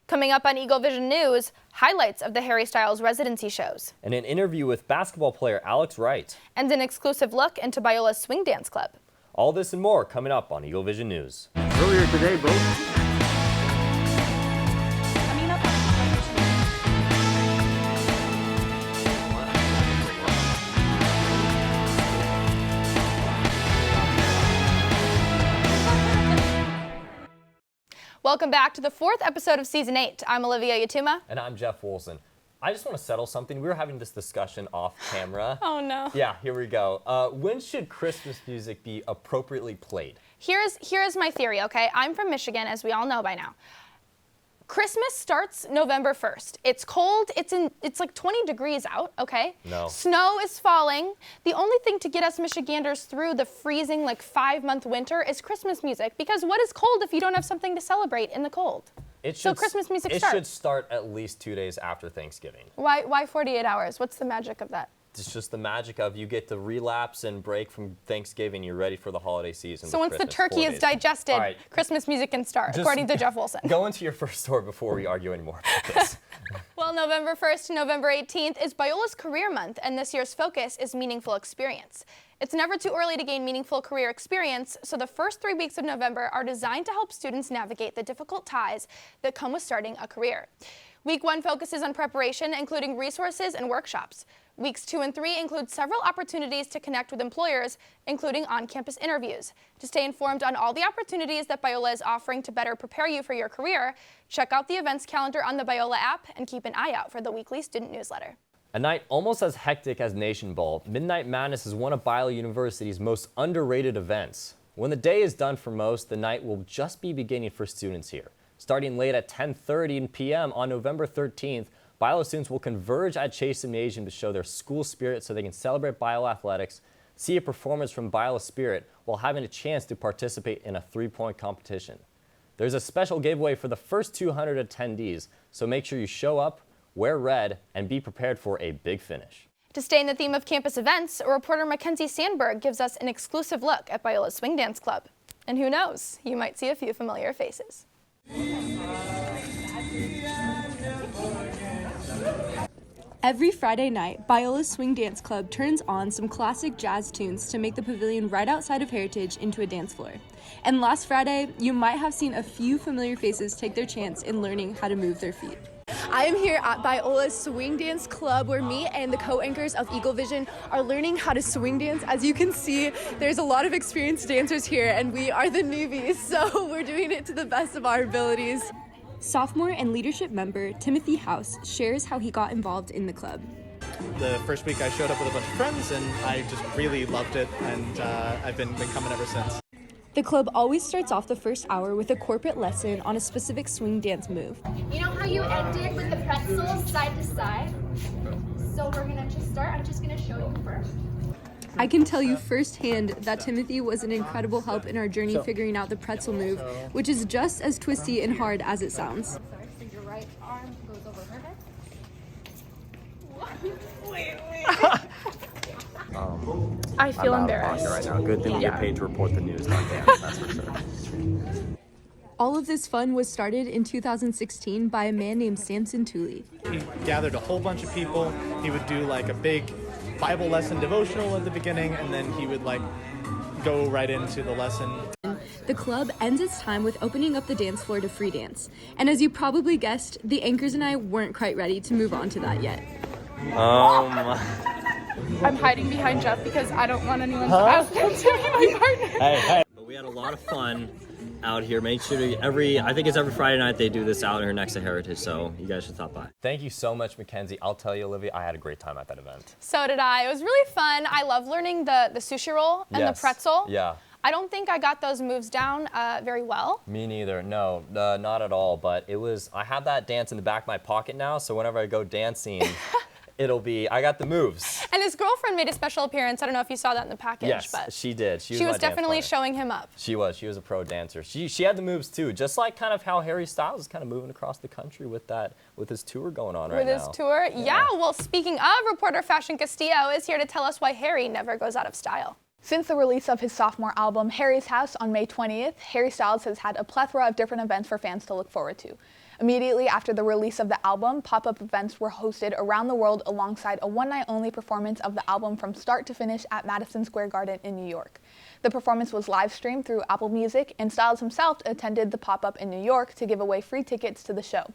Coming up on Eagle Vision News, highlights of the Harry Styles residency shows. And an interview with basketball player Alex Wright. And an exclusive look into Biola's swing dance club. All this and more coming up on Eagle Vision News. Earlier today, both. Welcome back to the 4th episode of Season 8. I'm Olivia Yatooma. And I'm Jeff Woolson. I just want to settle something. We were having this discussion off camera. Oh no. Yeah, here we go. When should Christmas music be appropriately played? Here's my theory, okay? I'm from Michigan, as we all know by now. Christmas starts November 1st. It's cold, it's like 20 degrees out, okay? No. Snow is falling. The only thing to get us Michiganders through the freezing, like 5-month winter is Christmas music. Because what is cold if you don't have something to celebrate in the cold? So Christmas music starts. It should start at least 2 days after Thanksgiving. Why 48 hours? What's the magic of that? It's just the magic of you get to relapse and break from Thanksgiving. You're ready for the holiday season. So once Christmas, the turkey is digested, right, Christmas music can start, according to Jeff Woolson. Go into your first story before we argue anymore about this. Well, November 1st to November 18th is Biola's Career Month, and this year's focus is meaningful experience. It's never too early to gain meaningful career experience, so the first 3 weeks of November are designed to help students navigate the difficult ties that come with starting a career. Week 1 focuses on preparation, including resources and workshops. Weeks 2 and 3 include several opportunities to connect with employers, including on-campus interviews. To stay informed on all the opportunities that Biola is offering to better prepare you for your career, check out the events calendar on the Biola app and keep an eye out for the weekly student newsletter. A night almost as hectic as Nation Bowl, Midnight Madness is one of Biola University's most underrated events. When the day is done for most, the night will just be beginning for students here. Starting late at 10:30 p.m. on November 13th, Biola students will converge at Chase Gymnasium to show their school spirit so they can celebrate Biola athletics, see a performance from Biola Spirit while having a chance to participate in a 3-point competition. There's a special giveaway for the first 200 attendees, so make sure you show up, wear red, and be prepared for a big finish. To stay in the theme of campus events, reporter Mackenzie Sandberg gives us an exclusive look at Biola's Swing Dance Club. And who knows, you might see a few familiar faces. Every Friday night, Biola's Swing Dance Club turns on some classic jazz tunes to make the pavilion right outside of Heritage into a dance floor. And last Friday, you might have seen a few familiar faces take their chance in learning how to move their feet. I am here at Biola's Swing Dance Club where me and the co-anchors of Eagle Vision are learning how to swing dance. As you can see, there's a lot of experienced dancers here and we are the newbies, so we're doing it to the best of our abilities. Sophomore and leadership member Timothy House shares how he got involved in the club. The first week I showed up with a bunch of friends and I just really loved it, and I've been coming ever since. The club always starts off the first hour with a corporate lesson on a specific swing dance move. You know how you ended with the pretzel side to side? So we're gonna just start. I'm just gonna show you first. I can tell you firsthand that Timothy was an incredible help in our journey figuring out the pretzel move, which is just as twisty and hard as it sounds. So your right arm goes over her head. I feel embarrassed. Right now. Good thing you get paid to report the news, not dance, that's for sure. All of this fun was started in 2016 by a man named Samson Tooley. He gathered a whole bunch of people. He would do like a big Bible lesson devotional at the beginning, and then he would like go right into the lesson. The club ends its time with opening up the dance floor to free dance. And as you probably guessed, the anchors and I weren't quite ready to move on to that yet. I'm hiding behind Jeff because I don't want anyone to ask him to be my partner. Hey. But we had a lot of fun out here. Make sure I think it's every Friday night they do this out here next to Heritage, so you guys should stop by. Thank you so much, Mackenzie. I'll tell you, Olivia, I had a great time at that event. So did I. It was really fun. I love learning the sushi roll and the pretzel. Yeah. I don't think I got those moves down very well. Me neither. No, not at all. But I have that dance in the back of my pocket now, so whenever I go dancing, I got the moves. And his girlfriend made a special appearance. I don't know if you saw that in the package. Yes, but she did. She was definitely showing him up. She was a pro dancer. She had the moves too, just like kind of how Harry Styles is kind of moving across the country with his tour going on right now. With his tour? Yeah, well, speaking of, reporter Fashion Castillo is here to tell us why Harry never goes out of style. Since the release of his sophomore album, Harry's House, on May 20th, Harry Styles has had a plethora of different events for fans to look forward to. Immediately after the release of the album, pop-up events were hosted around the world alongside a one-night-only performance of the album from start to finish at Madison Square Garden in New York. The performance was live-streamed through Apple Music, and Styles himself attended the pop-up in New York to give away free tickets to the show.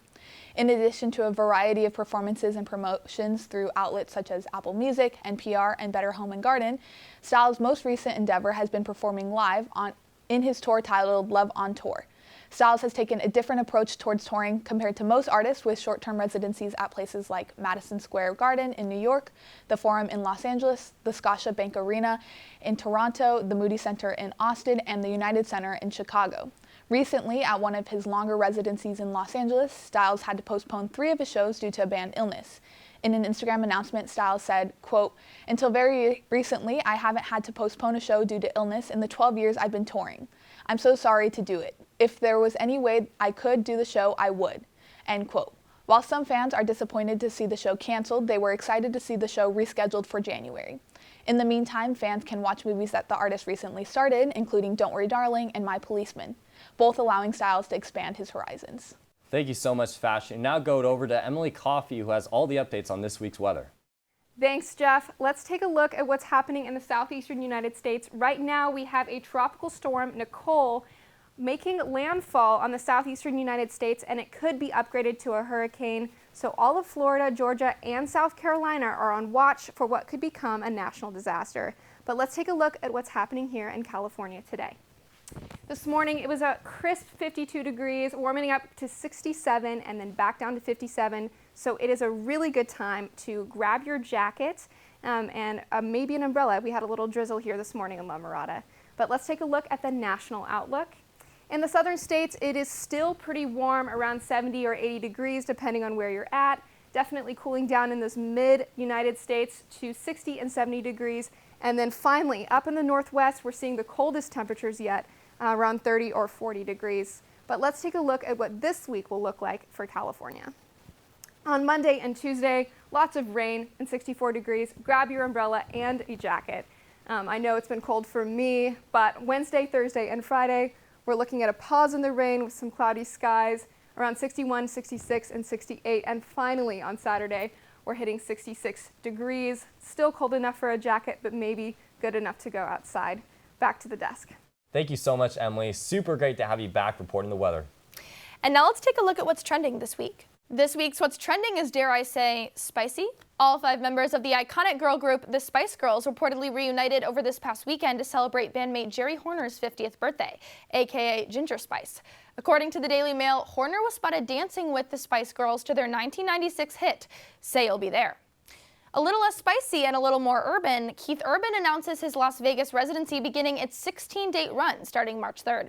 In addition to a variety of performances and promotions through outlets such as Apple Music, NPR, and Better Home and Garden, Styles' most recent endeavor has been performing live in his tour titled Love on Tour. Styles has taken a different approach towards touring compared to most artists with short-term residencies at places like Madison Square Garden in New York, the Forum in Los Angeles, the Scotiabank Arena in Toronto, the Moody Center in Austin, and the United Center in Chicago. Recently, at one of his longer residencies in Los Angeles, Styles had to postpone 3 of his shows due to a band illness. In an Instagram announcement, Styles said, quote, "Until very recently, I haven't had to postpone a show due to illness in the 12 years I've been touring. I'm so sorry to do it. If there was any way I could do the show, I would." End quote. While some fans are disappointed to see the show canceled, they were excited to see the show rescheduled for January. In the meantime, fans can watch movies that the artist recently started, including Don't Worry Darling and My Policeman, both allowing Styles to expand his horizons. Thank you so much, Fashion. Now go over to Emily Coffey, who has all the updates on this week's weather. Thanks, Jeff. Let's take a look at what's happening in the southeastern United States. Right now, we have a tropical storm, Nicole, making landfall on the southeastern United States, and it could be upgraded to a hurricane. So all of Florida, Georgia, and South Carolina are on watch for what could become a national disaster. But let's take a look at what's happening here in California today. This morning, it was a crisp 52 degrees, warming up to 67 and then back down to 57. So it is a really good time to grab your jacket and maybe an umbrella. We had a little drizzle here this morning in La Mirada. But let's take a look at the national outlook. In the southern states, it is still pretty warm, around 70 or 80 degrees, depending on where you're at. Definitely cooling down in those mid-United States to 60 and 70 degrees. And then finally, up in the northwest, we're seeing the coldest temperatures yet, around 30 or 40 degrees. But let's take a look at what this week will look like for California. On Monday and Tuesday, lots of rain and 64 degrees. Grab your umbrella and a jacket. I know it's been cold for me, but Wednesday, Thursday, and Friday, we're looking at a pause in the rain with some cloudy skies, around 61, 66, and 68. And finally, on Saturday, we're hitting 66 degrees. Still cold enough for a jacket, but maybe good enough to go outside. Back to the desk. Thank you so much, Emily. Super great to have you back reporting the weather. And now let's take a look at what's trending this week. This week's What's Trending is, dare I say, spicy. All 5 members of the iconic girl group, the Spice Girls, reportedly reunited over this past weekend to celebrate bandmate Jerry Horner's 50th birthday, aka Ginger Spice. According to the Daily Mail, Horner was spotted dancing with the Spice Girls to their 1996 hit, Say You'll Be There. A little less spicy and a little more urban, Keith Urban announces his Las Vegas residency beginning its 16-date run starting March 3rd.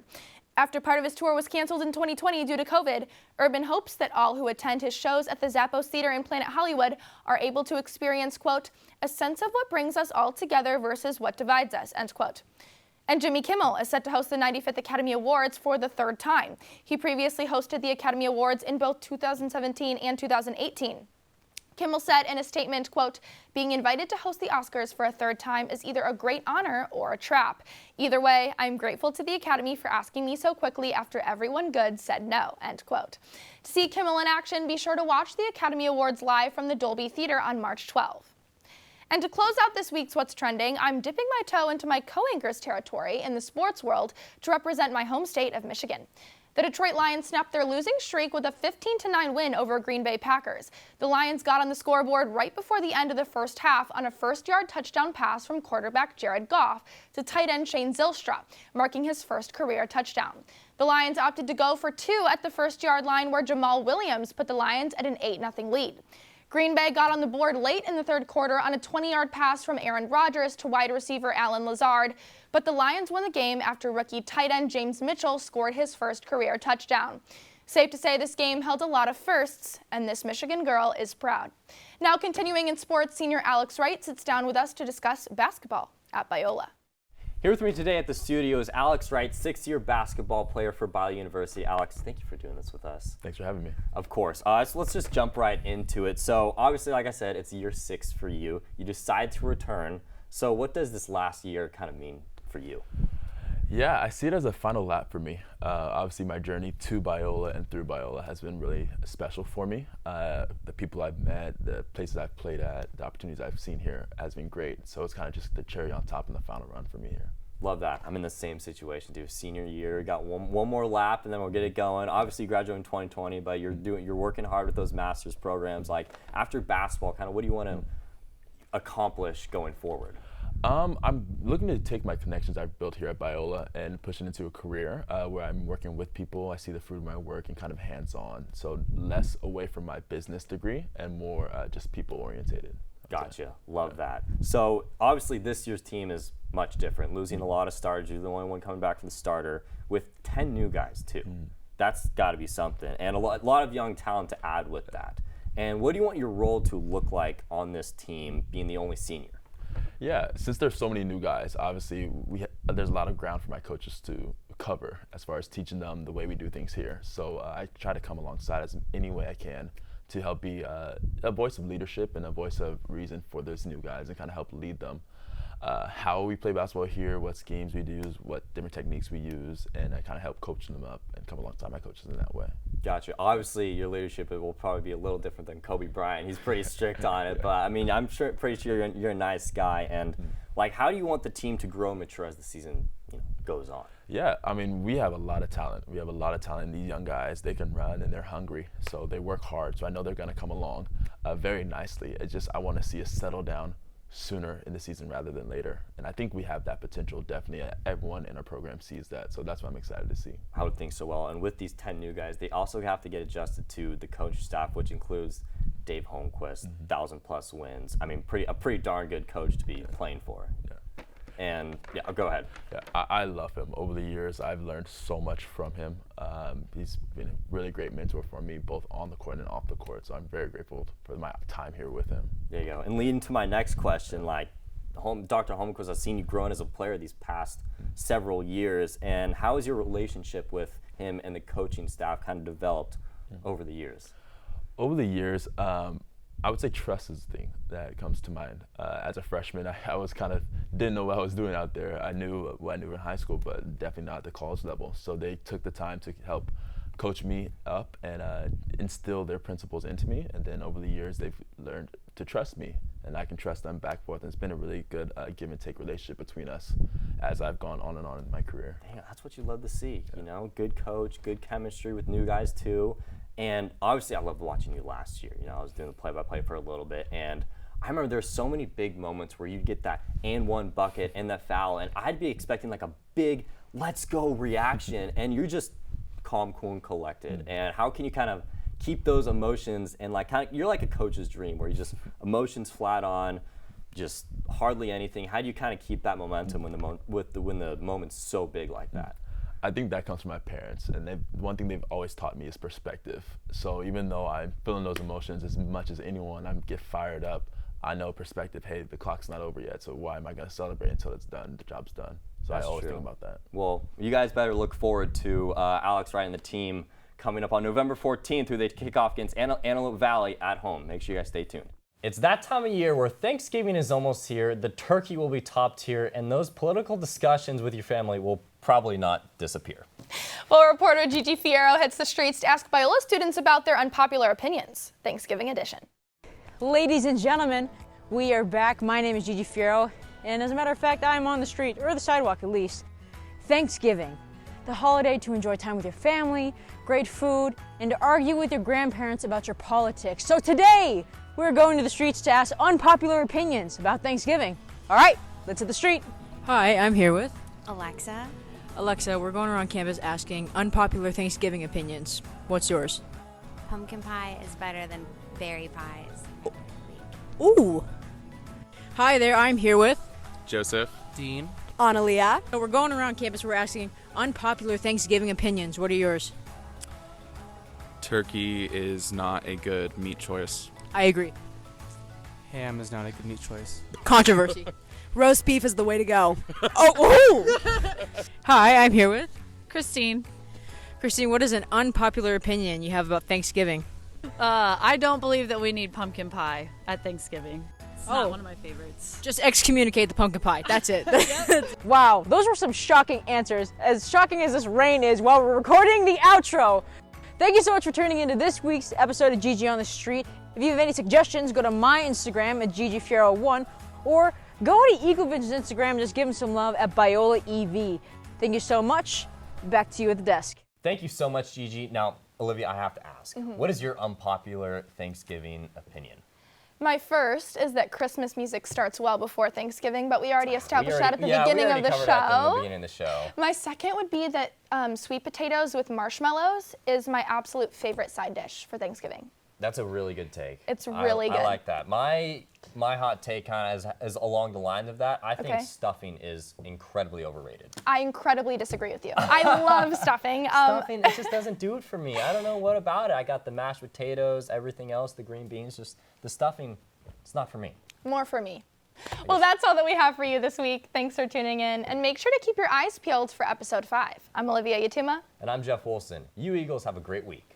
After part of his tour was canceled in 2020 due to COVID, Urban hopes that all who attend his shows at the Zappos Theater in Planet Hollywood are able to experience, quote, a sense of what brings us all together versus what divides us, end quote. And Jimmy Kimmel is set to host the 95th Academy Awards for the 3rd time. He previously hosted the Academy Awards in both 2017 and 2018. Kimmel said in a statement, quote, being invited to host the Oscars for a 3rd time is either a great honor or a trap. Either way, I'm grateful to the Academy for asking me so quickly after everyone good said no, end quote. To see Kimmel in action, be sure to watch the Academy Awards live from the Dolby Theater on March 12. And to close out this week's What's Trending, I'm dipping my toe into my co-anchor's territory in the sports world to represent my home state of Michigan. The Detroit Lions snapped their losing streak with a 15-9 win over Green Bay Packers. The Lions got on the scoreboard right before the end of the first half on a first-yard touchdown pass from quarterback Jared Goff to tight end Shane Zylstra, marking his first career touchdown. The Lions opted to go for 2 at the first-yard line where Jamal Williams put the Lions at an 8-0 lead. Green Bay got on the board late in the 3rd quarter on a 20-yard pass from Aaron Rodgers to wide receiver Allen Lazard, but the Lions won the game after rookie tight end James Mitchell scored his first career touchdown. Safe to say this game held a lot of firsts, and this Michigan girl is proud. Now continuing in sports, senior Alex Wright sits down with us to discuss basketball at Biola. Here with me today at the studio is Alex Wright, 6th-year basketball player for Biola University. Alex, thank you for doing this with us. Thanks for having me. Of course. So let's just jump right into it. So obviously, like I said, it's year 6 for you. You decide to return. So what does this last year kind of mean for you? Yeah, I see it as a final lap for me. Obviously, my journey to Biola and through Biola has been really special for me. The people I've met, the places I've played at, the opportunities I've seen here has been great. So it's kind of just the cherry on top in the final run for me here. Love that. I'm in the same situation too. Senior year, got one more lap, and then we'll get it going. Obviously, you graduate in 2020, but you're working hard with those master's programs. Like after basketball, kind of what do you want to accomplish going forward? I'm looking to take my connections I've built here at Biola and push it into a career where I'm working with people. I see the fruit of my work and kind of hands-on. So less away from my business degree and more just people-orientated. Gotcha. Love that. So obviously this year's team is much different. Losing a lot of starters. You're the only one coming back from the starter with 10 new guys too. That's got to be something. And a lot of young talent to add with that. And what do you want your role to look like on this team being the only senior? Yeah, since there's so many new guys, obviously there's a lot of ground for my coaches to cover as far as teaching them the way we do things here. So I try to come alongside as any way I can to help be a voice of leadership and a voice of reason for those new guys and kind of help lead them. How we play basketball here, what schemes we use, what different techniques we use, and I kind of help coach them up and come alongside my coaches in that way. Gotcha. Obviously, your leadership will probably be a little different than Kobe Bryant. He's pretty strict on it, but I mean, I'm pretty sure you're a nice guy. And like, how do you want the team to grow and mature as the season goes on? Yeah, I mean, we have a lot of talent. We have a lot of talent. These young guys, they can run and they're hungry, so they work hard. So I know they're going to come along very nicely. It's just I want to see us settle down sooner in the season rather than later. And I think we have that potential, definitely. Everyone in our program sees that, so that's what I'm excited to see. I would think so well. And with these 10 new guys, they also have to get adjusted to the coach staff, which includes Dave Holmquist, 1,000+ wins. I mean, a pretty darn good coach to be playing for. Yeah. And yeah, go ahead. Yeah, I love him. Over the years, I've learned so much from him. He's been a really great mentor for me, both on the court and off the court. So I'm very grateful for my time here with him. There you go. And leading to my next question, like Dr. Holmquist, I've seen you growing as a player these past several years. And how has your relationship with him and the coaching staff kind of developed over the years? Over the years, I would say trust is the thing that comes to mind. As a freshman, I was kind of didn't know what I was doing out there. I knew what I knew in high school, but definitely not at the college level. So they took the time to help coach me up and instill their principles into me. And then over the years, they've learned to trust me, and I can trust them back and forth. And it's been a really good give and take relationship between us as I've gone on and on in my career. Dang, that's what you love to see. Yeah. You know, good coach, good chemistry with new guys too. And obviously, I loved watching you last year. You know, I was doing the play-by-play for a little bit, and I remember there's so many big moments where you'd get that and one bucket and that foul, and I'd be expecting like a big let's go reaction, and you're just calm, cool, and collected. And how can you kind of keep those emotions and like you're like a coach's dream where you just emotions flat on, just hardly anything. How do you kind of keep that momentum when the moment's so big like that? I think that comes from my parents, and one thing they've always taught me is perspective. So even though I'm feeling those emotions as much as anyone, I get fired up, I know perspective, hey, the clock's not over yet, so why am I going to celebrate until it's done, the job's done? So I always think about that. Well, you guys better look forward to Alex Wright and the team coming up on November 14th, who they kick off against Antelope Valley at home. Make sure you guys stay tuned. It's that time of year where Thanksgiving is almost here, the turkey will be top tier, and those political discussions with your family will probably not disappear. Well, reporter Gigi Fierro hits the streets to ask Biola students about their unpopular opinions. Thanksgiving edition. Ladies and gentlemen, we are back. My name is Gigi Fierro, and as a matter of fact, I'm on the street, or the sidewalk at least. Thanksgiving, the holiday to enjoy time with your family, great food, and to argue with your grandparents about your politics. So today, we're going to the streets to ask unpopular opinions about Thanksgiving. All right, let's hit the street. Hi, I'm here with Alexa. Alexa, we're going around campus asking unpopular Thanksgiving opinions. What's yours? Pumpkin pie is better than berry pies. Ooh. Hi there, I'm here with Joseph. Dean. Analia. So we're going around campus, we're asking unpopular Thanksgiving opinions. What are yours? Turkey is not a good meat choice. I agree. Ham is not a good meat choice. Controversy. Roast beef is the way to go. Hi, I'm here with Christine. Christine, what is an unpopular opinion you have about Thanksgiving? I don't believe that we need pumpkin pie at Thanksgiving. It's not one of my favorites. Just excommunicate the pumpkin pie. That's it. Wow, those were some shocking answers. As shocking as this rain is while we're recording the outro. Thank you so much for tuning into this week's episode of Gigi on the Street. If you have any suggestions, go to my Instagram at GigiFiero1 or go to Ecovision's Instagram and just give them some love at BiolaEV. Thank you so much. Back to you at the desk. Thank you so much, Gigi. Now, Olivia, I have to ask, what is your unpopular Thanksgiving opinion? My first is that Christmas music starts well before Thanksgiving, but we already established that at the beginning of the show. My second would be that sweet potatoes with marshmallows is my absolute favorite side dish for Thanksgiving. That's a really good take. It's really good. I like that. My hot take kind of is along the lines of that. I think stuffing is incredibly overrated. I incredibly disagree with you. I love stuffing. Stuffing, it just doesn't do it for me. I don't know what about it. I got the mashed potatoes, everything else, the green beans, just the stuffing, it's not for me. More for me. Well, that's all that we have for you this week. Thanks for tuning in, and make sure to keep your eyes peeled for episode 5. I'm Olivia Yatooma. And I'm Jeff Woolson. You Eagles have a great week.